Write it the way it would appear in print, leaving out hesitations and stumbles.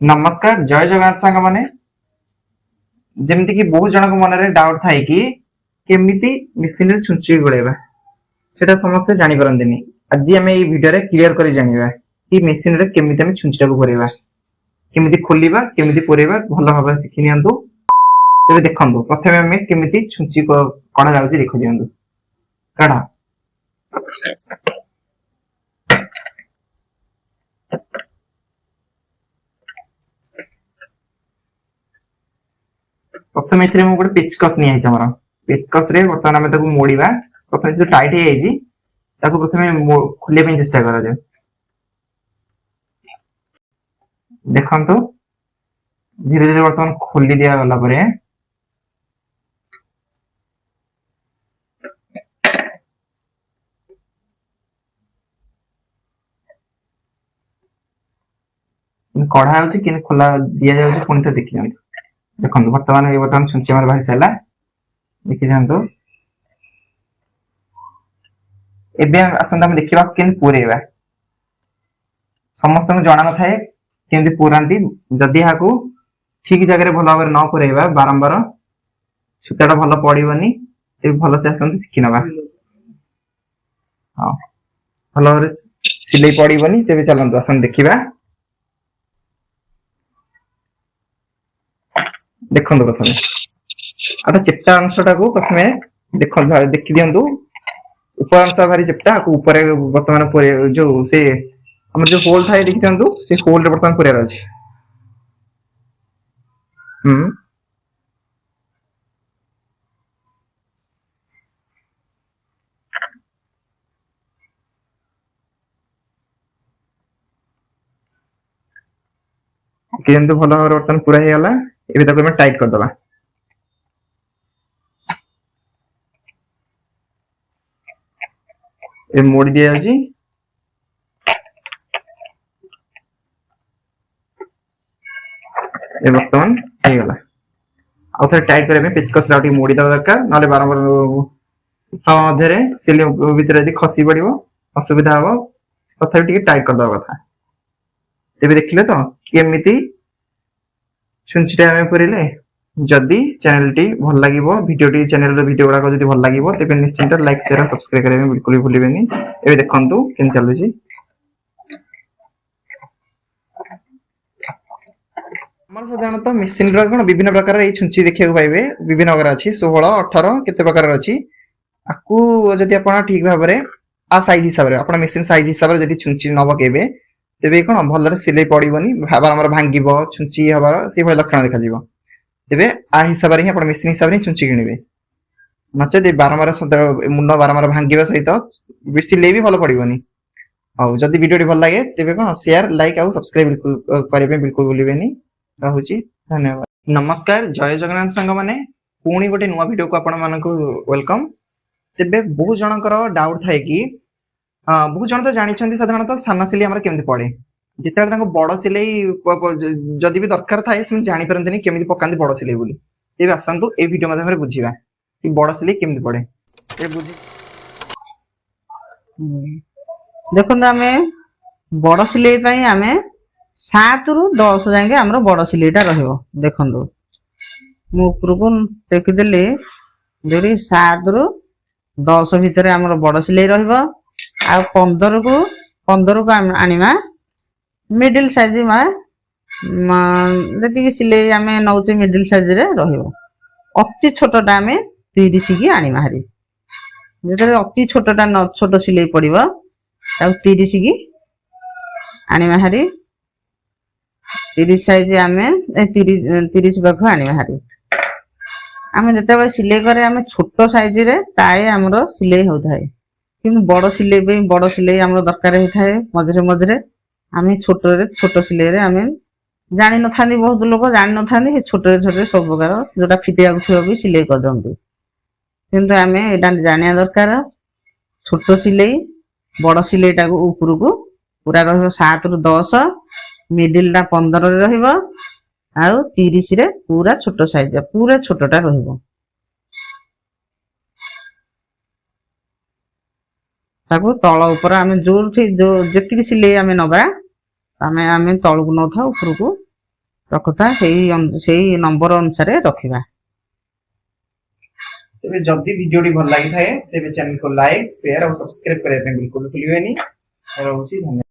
नमस्कार जय जगन्नाथ सांग माने जेमती कि बहुत जन मन में डाउट थाए कि केमिति मेसिन रे छुंची गोलेबा सेटा समस्त जानि परंदिनी आज आम ये वीडियो रे क्लियर करी जानिबा कि मेसिन रे केमिति हम छुंची को करबा केमिति खोलिबा केमिति पुरेबा भलो भाबा सिखि नियंतु तेबे देखंतु प्रथमे हम केमिति छुंची को कढा जाउची देखो दियंतु काढा प्रथम एथिरे मु गोटे पेचकस नि आइछ हमर पेचकस रे वर्तमान हम ताकू मोड़ीबा प्रथमे से टाइट हे आइछि ताकू प्रथमे खुले पे चेष्टा करा जाय देखंतु धीरे धीरे वर्तमान खोली दिया गला परे कढ़ा होछि कि खोला दिया जाउछि पुनी तो देखि जांतु देखंतु वर्तमान ये बटन छुंची हमर भाई सला देखि जांतु एबे आसंता हम देखिबा केन पुरेबा समस्त को जाना न थाए केंदी पुरांती जदि हाकू ठीक जगह भल भाव न पुरेबा बारंबार सूताटा भल पड़ीबनी ते भल से आसंती सिखि नबा हां भल भाव सिलाई पड़ीबनी तेबे चलंतु आसन देखिबा देखंतु प्रथमे आटा चेप्टा अंशटा को प्रथमे देखंतु देखि दियंतु ऊपर अंश भारी चेप्टा को ऊपर वर्तमान पुरे जो से हमर जो होल थाए देखि दियंतु से होल रे वर्तमान पुरेर अछि केंतु भल भाव वर्तमान पूरा हे गला एबे ताको हम टाइट कर दबा ए मोड़ दिया अछि ए वर्तमान हे गला आ थोड़ा टाइट करे पेचकस राउटी मोड़ी दबा दरकार नाले बारंबार मध्यरे सिले भीतर यदि खसी पड़िबो असुविधा हबो तथा टिके टाइट कर दबा कथा तेबे देखिले तो केमिति छुंचीटा हमें पुरिले जदि चैनल टी भल लागिबो वीडियो टी चैनल रो वीडियो गुडा को जदि भल लागिबो तेबे निश्चित लाइक शेयर सब्सक्राइब करबे बिल्कुल भी भूलिबेनी एबे देखंतु केन चलुची हमर साधारणतः मेसिन रो कोन विभिन्न प्रकार ए छुंची देखिया पाइबे विभिन्न प्रकार अछि 16 18 केते प्रकार अछि आकू जदि आपण ठीक भाबरे आ साइज हिसाब रे आपण मेसिन साइज हिसाब रे जदि छुंची न बकेबे तेबे कोन भल रे सिलाई पड़ीबनी भाबा हमर भांगीबो छुंची हबार से भल लक्षण देखा जीवो तेबे आ हिसाब रे आपण मेसिन हिसाब रे छुंची किनिबे नचे दे बारंबार मुंड बारंबार भांगीबा सहित सिलाई भी भल पड़ीबनी आ जदि वीडियो भल लागे तेबे कोन शेयर लाइक आ सब्सक्राइब करबे बिल्कुल भूलिबेनी रहुची धन्यवाद नमस्कार जय जगन्नाथ संग माने पुणी गोटे नुवा वीडियो को आपण मानको वेलकम तेबे बहुत जनकर डाउट थाए कि बहुत जन तो जानी साधारणतः साना सिलाई हमर केमति पड़े जिते बड़ सिलाई जदि भी दरकार थाए से जानी परंतनी केमति पकांती बड़ सिलाई बोली तेबे आसंतु ए वीडियो माध्यम रे बुझिबा कि बड़ सिलाई केमति पड़े ए बुझि देखो हमें बड़ सिलाई पई हमें 7 रु 10 जाके हमर बड़ सिलाईटा रहइबो देखंदो मु ऊपर को टेकी देले जेडी 7 रु 10 भितरे हमर बड़ सिलाई रहइबो आ 15 को आनिमा मिडिल साइज मा जति सिलाई हमें नौचे मिडिल साइज रे रहइबो अति छोटटा हमें 30 की आनिमा हारी जेतरे अति छोटटा न छोट सिलाई पड़िबो ता 30 की आनिमा हारी 30 साइज हमें 30 पाख आनिमा हारी आमे जते सिलाई करे हमें छोट साइज रे ताए हमरो सिलाई होथाय किंतु बड़ सिलाई पे बड़ सिलाई हमरो दरकार हेथाय मझरे मझरे आमे छोट सिलाई रे आमे जानि न थानी बहुत लोग जानि न थानी हे छोटे छोटे सब प्रकार जोटा फिटिया को भी सिलाई कर दंतु किंतु आमे एटा जानिया दरकार छोट सिलाई बड़ सिलाईटा को ऊपर को पूरा रहबो 7 रु 10 मिडिल टा 15 रे रहइबो आ 30 रे पूरा छोट साइज पूरा छोटटा रहइबो ताको तळ ऊपर आमे जोर जो जेतिक सिलाई आमे नबा आमे तळ को न था ऊपर को ରଖୁଥା ସେଇ ନମ୍ବର ଅନୁସାରେ ରଖିବା। ତେବେ ଯଦି ଭିଡିଓଟି ଭଲ ଲାଗିଥାଏ ତେବେ ଚ୍ୟାନେଲକୁ ଲାଇକ୍ ସେୟାର ଆଉ ସବସ୍କ୍ରାଇବ କରିବା ପାଇଁ ବିଲକୁଲ ଭୁଲିବେନି। ରହୁଛି ଧନ୍ୟବାଦ।